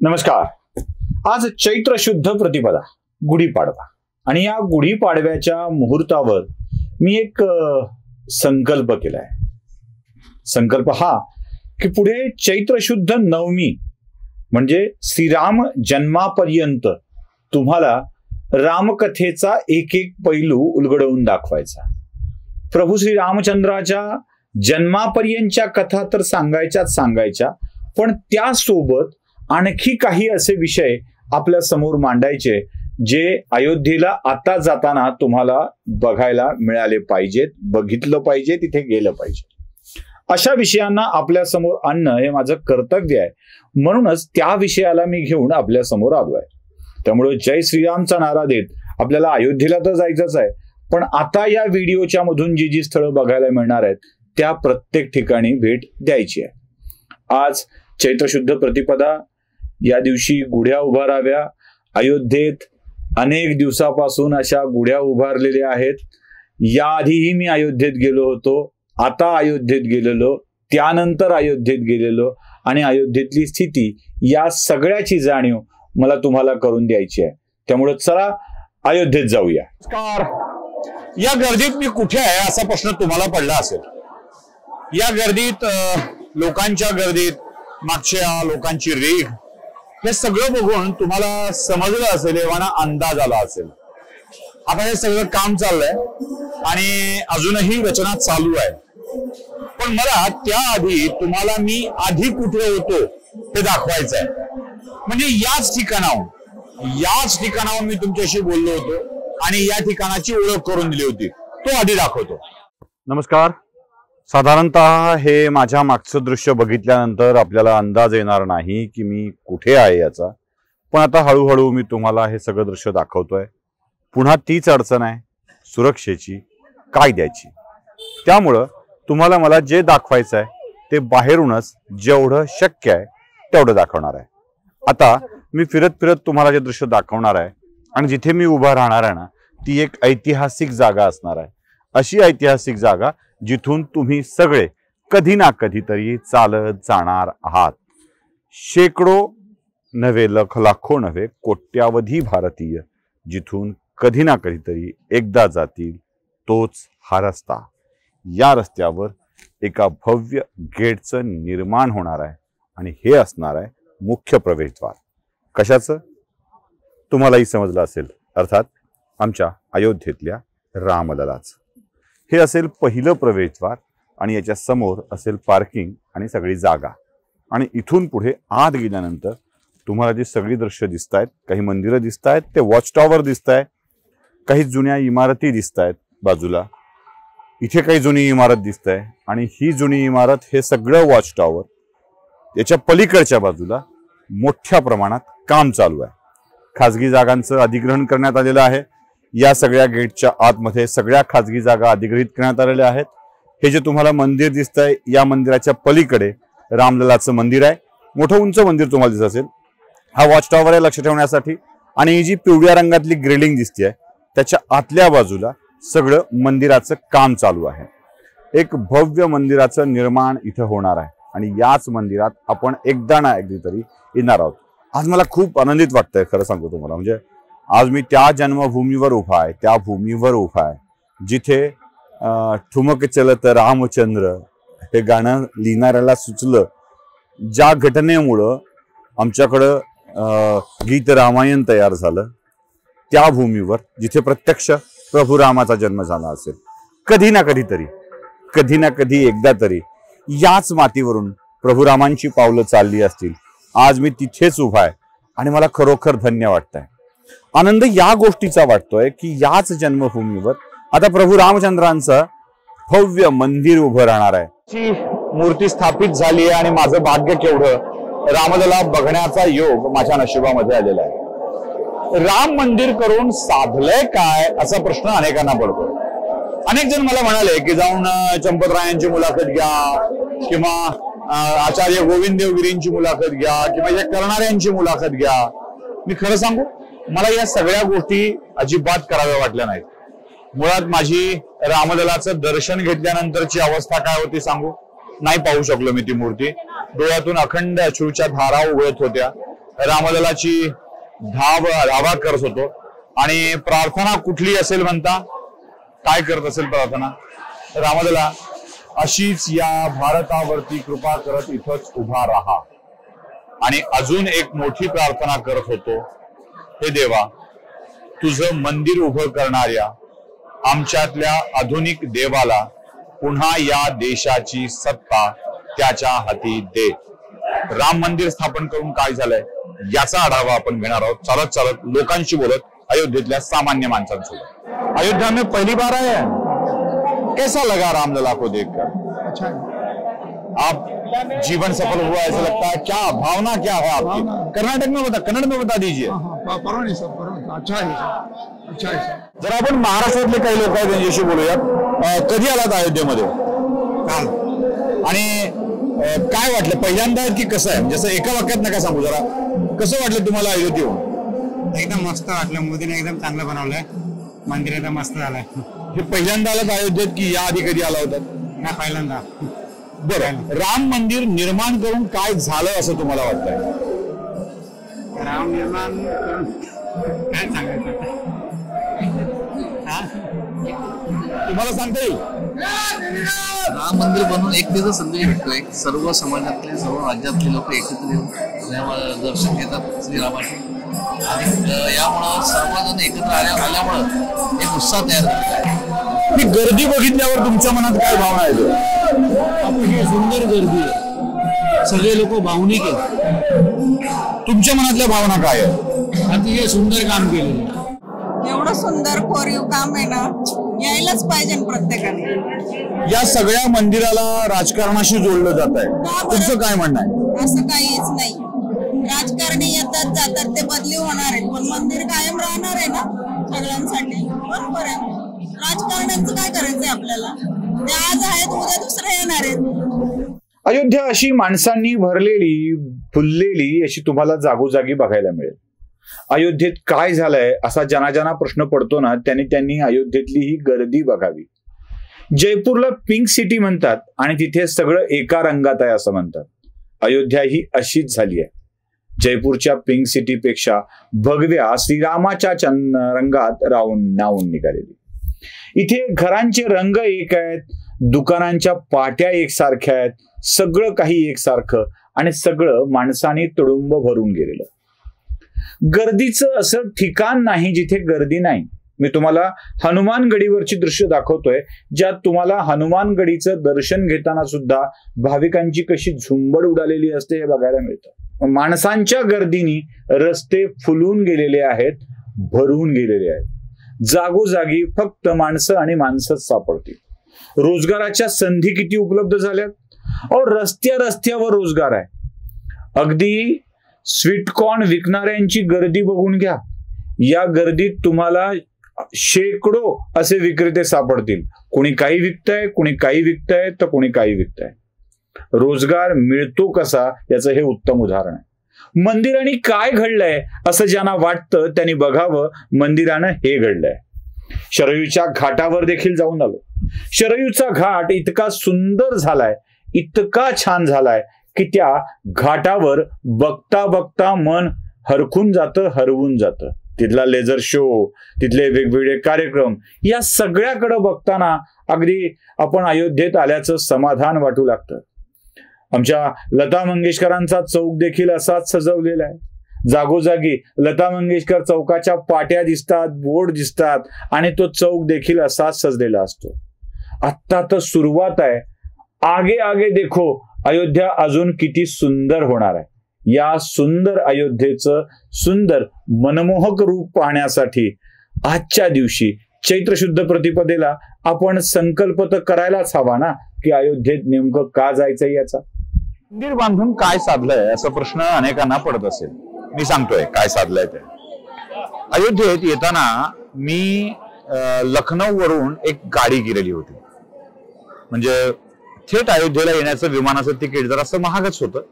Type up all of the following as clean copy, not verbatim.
नमस्कार. आज चैत्र शुद्ध प्रतिपदा, गुढीपाडवा. आणि या गुढीपाडव्याच्या मुहूर्तावर मी एक संकल्प केलाय. संकल्प हा की पुढे चैत्र शुद्ध नवमी म्हणजे श्रीराम जन्मापर्यंत तुम्हाला रामकथेचा एक एक पैलू उलगडवून दाखवायचा. प्रभू श्री रामचंद्राच्या जन्मापर्यंतच्या कथा तर सांगायच्या, पण त्यासोबत आणखी काही असे विषय आपल्या समोर मांडायचे जे अयोध्येला आता जाताना तुम्हाला बघायला मिळाले पाहिजेत, बघितलं पाहिजे, तिथे गेलं पाहिजे. अशा विषयांना आपल्या समोर आणणं हे माझं कर्तव्य आहे. म्हणूनच त्या विषयाला मी घेऊन आपल्या समोर आलो आहे. त्यामुळे जय श्रीरामचा नारा देत आपल्याला अयोध्येला तर जायचंच आहे, पण आता या व्हिडिओच्या मधून जी जी स्थळं बघायला मिळणार आहेत त्या प्रत्येक ठिकाणी भेट द्यायची आहे. आज चैत्रशुद्ध प्रतिपदा, या दिवशी गुढ्या उभाराव्या. अयोध्येत अनेक दिवसापासून अशा गुढ्या उभारलेल्या आहेत. याआधीही मी अयोध्येत गेलो होतो, आता अयोध्येत गेलेलो, त्यानंतर अयोध्येत गेलेलो आणि अयोध्येतली स्थिती या सगळ्याची जाणीव मला तुम्हाला करून द्यायची आहे. त्यामुळे चला अयोध्येत जाऊया. या गर्दीत मी कुठे आहे असा प्रश्न तुम्हाला पडला असेल. या गर्दीत लोकांच्या गर्दीत मागच्या लोकांची रेघ हे सगळं बघून तुम्हाला समजलं असेल, एव्हाना अंदाज आला असेल. आता हे सगळं काम चाललंय आणि अजूनही रचना चालू आहे. पण मला त्याआधी तुम्हाला मी आधी कुठे होतो ते दाखवायचं आहे. म्हणजे याच ठिकाणाहून मी तुमच्याशी बोललो होतो आणि या ठिकाणाची ओळख करून दिली होती. तो आधी दाखवतो. नमस्कार. साधारणतः हे माझ्या मागचं दृश्य बघितल्यानंतर आपल्याला अंदाज येणार नाही की मी कुठे आहे याचा, पण आता हळूहळू मी तुम्हाला हे सगळं दृश्य दाखवतोय. पुन्हा तीच अडचण आहे सुरक्षेची, कायद्याची. त्यामुळं तुम्हाला मला जे दाखवायचं आहे ते बाहेरूनच जेवढं शक्य आहे तेवढं दाखवणार आहे. आता मी फिरत फिरत तुम्हाला जे दृश्य दाखवणार आहे आणि जिथे मी उभा राहणार आहे ना, ती एक ऐतिहासिक जागा असणार आहे. अशी ऐतिहासिक जागा जिथून तुम्ही सगळे कधी ना कधीतरी चालत जाणार आहात. शेकडो नव्हे, लाखो नव्हे, कोट्यावधी भारतीय जिथून कधी ना कधीतरी एकदा जातील तोच हा रस्ता. या रस्त्यावर एका भव्य गेटचं निर्माण होणार आहे आणि हे असणार आहे मुख्य प्रवेशद्वार. कशाचं तुम्हालाही समजलं असेल, अर्थात आमच्या अयोध्येतल्या रामललाचं. हे असेल पहिलं प्रवेशद्वार आणि याच्या समोर असेल पार्किंग आणि सगळी जागा. आणि इथून पुढे आत गेल्यानंतर तुम्हाला जी सगळी दृश्य दिसत आहेत, काही मंदिरं दिसत आहेत, ते वॉच टॉवर दिसत आहे, काही जुन्या इमारती दिसत आहेत बाजूला, इथे काही जुनी इमारत दिसत आहे आणि ही जुनी इमारत, हे सगळं वॉच टॉवर. याच्या पलीकडच्या बाजूला मोठ्या प्रमाणात काम चालू आहे. खाजगी जागांचं अधिग्रहण करण्यात आलेलं आहे. या सगळ्या गेटच्या आतमध्ये सगळ्या खाजगी जागा अधिग्रहित करण्यात आलेल्या आहेत. हे जे तुम्हाला मंदिर दिसतंय, या मंदिराच्या पलीकडे रामललाचं मंदिर आहे. मोठं उंच मंदिर तुम्हाला दिसत असेल. हा वॉच टॉवर आहे लक्ष ठेवण्यासाठी. आणि ही जी पिवळ्या रंगातली ग्रिलिंग दिसते त्याच्या आतल्या बाजूला सगळं मंदिराचं काम चालू आहे. एक भव्य मंदिराचं निर्माण इथं होणार आहे आणि याच मंदिरात आपण एकदा ना एकदा तरी येणार आहोत. आज मला खूप आनंदित वाटतंय, खरं सांगतो तुम्हाला. म्हणजे आज मी त्या जन्मभूमीवर उभा आहे, त्या भूमीवर उभा आहे जिथे ठुमक चलत रामचंद्र हे गाणं लिहिणाऱ्याला सुचलं. ज्या घटनेमुळं आमच्याकडं गीत रामायण तयार झालं, त्या भूमीवर जिथे प्रत्यक्ष प्रभू रामाचा जन्म झाला असेल. कधी ना कधी एकदा तरी याच मातीवरून प्रभू रामांची पावलं चालली असतील. आज मी तिथेच उभा आहे आणि मला खरोखर धन्य वाटतंय. आनंद या गोष्टीचा वाटतोय की याच जन्मभूमीवर आता प्रभू रामचंद्रांचं भव्य मंदिर उभं राहणार आहे. ची मूर्ती स्थापित झाली आहे आणि माझं भाग्य केवढं, रामलला बघण्याचा योग माझ्या नशिबामध्ये आलेला आहे. राम मंदिर करून साधलंय काय असा प्रश्न अनेकांना पडतो. अनेक जण मला म्हणाले की जाऊन चंपतरायांची मुलाखत घ्या किंवा आचार्य गोविंद देवगिरींची मुलाखत घ्या किंवा या करणाऱ्यांची मुलाखत घ्या. मी खरं सांगू, मला या सगळ्या गोष्टी अजिबात कराव्या वाटल्या नाहीत. मुळात माझी रामललाचं दर्शन घेतल्यानंतरची अवस्था काय होती सांगू. नाही पाहू शकलो मी ती मूर्ती. डोळ्यातून अखंड अश्रूच्या धारा उगळत होत्या. रामललाची धावा करत होतो आणि प्रार्थना कुठली असेल म्हणता, काय करत असेल प्रार्थना? रामलला अशीच या भारतावरती कृपा करत इथंच उभा राहा. आणि अजून एक मोठी प्रार्थना करत होतो, हे देवा, तुझं मंदिर उभं करणाऱ्या आमच्यातल्या आधुनिक देवाला पुन्हा या देशाची सत्ता त्याच्या हाती दे. राम मंदिर स्थापन करून काय झालंय याचा आढावा आपण घेणार आहोत, चालत चालत लोकांशी बोलत, अयोध्येतल्या सामान्य माणसांसोबत. अयोध्या में पहली बार आए हैं, कैसा लगा रामलला को देखकर? अच्छा, आप जीवन सफल हुआ ऐसा लगता है? क्या भावना क्या है आपकी? कर्नाटक में बता, कन्नड़ में बता दीजिए. परवानी सर, परवानी. अच्छा है सर, अच्छा है सर. जर आपण महाराष्ट्रातले काही लोक आहेत त्यांच्याशी बोलूयात. कधी आलात अयोध्येमध्ये? काल. आणि काय वाटलं, पहिल्यांदा की कसं आहे? जसं एका वाक्यात नका सांगू, जरा कसं वाटलं तुम्हाला अयोध्ये येऊन? एकदम मस्त वाटलं. मोदीने एकदम चांगलं बनवलंय मंदिर, एकदम मस्त झालंय. हे पहिल्यांदा आलात अयोध्येत की या आधी कधी आला होता? ना पहिल्यांदा. बरं, राम मंदिर निर्माण करून काय झालं असं तुम्हाला वाटतंय? राम निर्माण काय सांगायचं, तुम्हाला सांगता येईल? राम मंदिर बनवून एकतेचा संदेश भेटतोय. सर्व समाजातले, सर्व राज्यातले लोक एकत्र येऊन दर्शन घेतात श्रीरामाचे. आणि यामुळं सर्वजण एकत्र आल्यामुळं एक उत्साह तयार झाला आहे. ही गर्दी बघितल्यावर तुमच्या मनात काय भावना येतो? अतिशय सुंदर गर्दी आहे, सगळे लोक भावनिक आहेत. तुमच्या मनातल्या भावना काय आहे? अतिशय सुंदर काम केलेलं. एवढं सुंदर कोरीव काम आहे ना, यायलाच पाहिजे प्रत्येकाने. या सगळ्या मंदिराला राजकारणाशी जोडलं जात आहे, तुमचं काय म्हणणं आहे? असं काहीच नाही. राजकारणी येतात जातात, ते बदली होणार आहे, पण मंदिर कायम राहणार आहे ना सगळ्यांसाठी. बरोबर आहे. राजकारण्यांचं काय करायचंय आपल्याला? ते आज आहेत, उद्या दुसरे येणार आहेत. अयोध्या अशी माणसांनी भरलेली, फुललेली अशी तुम्हाला जागोजागी बघायला मिळेल. अयोध्येत काय झालंय असा ज्यांना प्रश्न पडतो ना, त्यांनी अयोध्येतली ही गर्दी बघावी. जयपूरला पिंक सिटी म्हणतात आणि तिथे सगळं एका रंगात आहे असं म्हणतात. अयोध्या ही अशीच झाली आहे. जयपूरच्या पिंक सिटीपेक्षा भगव्या श्रीरामाच्या रंगात नावून निघालेली. इथे घरांचे रंग एक आहेत, दुकानांच्या पाट्या एकसारख्या आहेत, सगळं काही एकसारखं आणि सगळं माणसाने तुडुंब भरून गेलेलं. गर्दीचं असं ठिकाण नाही जिथे गर्दी नाही. मी तुम्हाला हनुमान गडीवरची दृश्य दाखवतोय, ज्यात तुम्हाला हनुमान गडीचं दर्शन घेताना सुद्धा भाविकांची कशी झुंबड उडालेली असते हे बघायला मिळतं. माणसांच्या गर्दीने रस्ते फुलून गेलेले आहेत, भरून गेलेले आहेत. जागोजागी फक्त माणसं आणि माणसंच सापडतील. रोजगाराच्या संधी किती उपलब्ध झाल्यात और रस्त्यावर रोजगार आहे. अगदी स्वीटकॉर्न विकणाऱ्यांची गर्दी बघून घ्या. या गर्दीत तुम्हाला शेकडो असे विक्रेते सापडतील. कोणी काही विकताय, कोणी काही विकताय, तर कोणी काही विकताय. रोजगार मिळतो कसा याचं हे उत्तम उदाहरण आहे. मंदिराने काय घडलंय असं ज्यांना वाटतं त्यांनी बघावं, मंदिरानं हे घडलंय. शरयूच्या घाटावर देखील जाऊन आलो. शरयूचा घाट इतका सुंदर झालाय, इतका छान झालाय की त्या घाटावर बघता बघता मन हरखून जातं, हरवून जातं. तिथला लेझर शो, तिथले वेगवेगळे कार्यक्रम, या सगळ्याकडे बघताना अगदी आपण अयोध्येत आल्याचं समाधान वाटू लागतं. आमच्या लता मंगेशकरांचा चौक देखील असाच सजवलेला आहे. जागोजागी लता मंगेशकर चौकाच्या पाट्या दिसतात, बोर्ड दिसतात आणि तो चौक देखील असाच सजलेला असतो. आत्ता तर सुरुवात आहे. आगे आगे देखो, अयोध्या अजून किती सुंदर होणार आहे. या सुंदर अयोध्येचं सुंदर मनमोहक रूप पाहण्यासाठी आजच्या दिवशी चैत्र शुद्ध प्रतिपदेला आपण संकल्प तर करायलाच हवा ना, की अयोध्येत नेमकं का जायचंय याचा. मंदिर बांधून काय साधलंय असा प्रश्न अनेकांना पडत असेल. मी सांगतोय काय साधलंय ते. अयोध्येत येताना मी लखनौ वरून एक गाडी गेलेली होती. म्हणजे थेट अयोध्येला येण्याचं विमानाचं तिकीट जरासं महागच होतं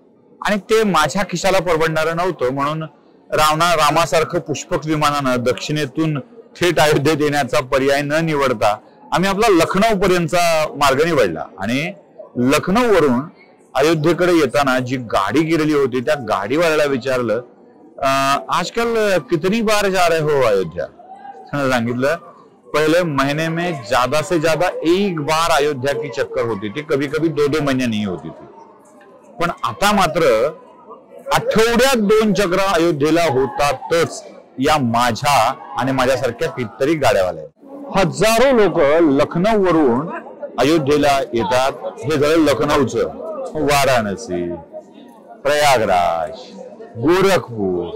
आणि ते माझ्या खिशाला परवडणारं नव्हतं. म्हणून रामासारखं पुष्पक विमानानं दक्षिणेतून थेट अयोध्येत येण्याचा पर्याय न निवडता आम्ही आपला लखनौ पर्यंतचा मार्ग निवडला. आणि लखनौ वरून अयोध्येकडे येताना जी गाडी गेलेली होती त्या गाडीवाल्याला विचारलं आजकल कितनी बार जा रहे हो अयोध्या? सांगितलं पहले महीने में ज्यादा से ज्यादा एक बार अयोध्या की चक्कर होती थी, कभी कभी 2-2 महीने नहीं होती थी. पण आता मात्र आठवड्यात 2 चक्र अयोध्येला होतातच या माझ्या आणि माझ्यासारख्या कितीतरी गाड्यावाल्या. हजारो लोक लखनौ वरून अयोध्येला येतात. हे झालं लखनौचं. वाराणसी, प्रयागराज, गोरखपूर,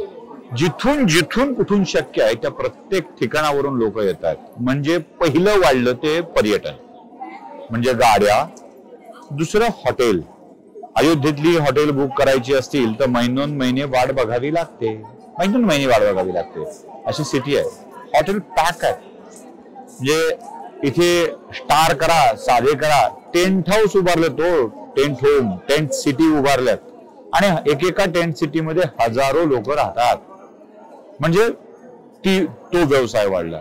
जिथून जिथून कुठून शक्य आहे त्या प्रत्येक ठिकाणावरून लोक येतात. म्हणजे पहिलं वाढलं ते पर्यटन, म्हणजे गाड्या. दुसरं हॉटेल. अयोध्येतली हॉटेल बुक करायची असतील तर महिने वाट बघावी लागते. महिने वाट बघावी लागते. अशी सिटी आहे. हॉटेल पॅक आहे. म्हणजे इथे स्टार करा, साधे करा. टेंट हाऊस उभारले, तो टेंट होम, टेंट सिटी उभारल्यात आणि एकेका टेंट सिटी मध्ये हजारो लोक राहतात. म्हणजे तो व्यवसाय वाढला.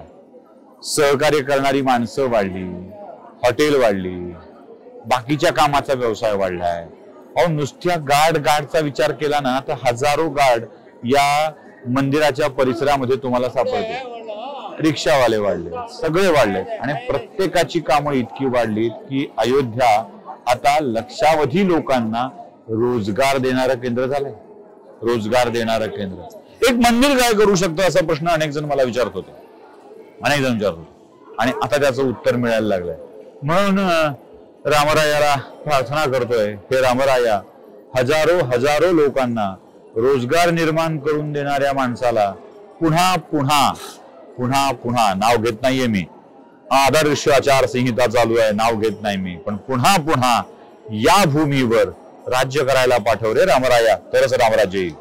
सहकार्य करणारी माणसं वाढली, हॉटेल वाढली, बाकीच्या कामाचा व्यवसाय वाढलाय. अहो नुसत्या गार्डचा विचार केला ना तर हजारो गार्ड या मंदिराच्या परिसरामध्ये तुम्हाला सापडते. रिक्षावाले वाढले, सगळे वाढले आणि प्रत्येकाची कामं इतकी वाढलीत की अयोध्या आता लक्षावधी लोकांना रोजगार देणारं केंद्र झालंय. रोजगार देणारं केंद्र. एक मंदिर काय करू शकतं असा प्रश्न अनेक जण मला विचारत होते. आणि आता त्याचं उत्तर मिळायला लागलंय. म्हणून रामरायाला प्रार्थना करतोय, हे रामराया हजारो लोकांना रोजगार निर्माण करून देणाऱ्या माणसाला पुन्हा नाव घेत नाहीये मी. आदर्श आचारसंहिता चालू आहे, नाव घेत नाही मी, पण पुन्हा या भूमीवर राज्य करायला पाठव रे रामराया, तरच रामराज्य येईल.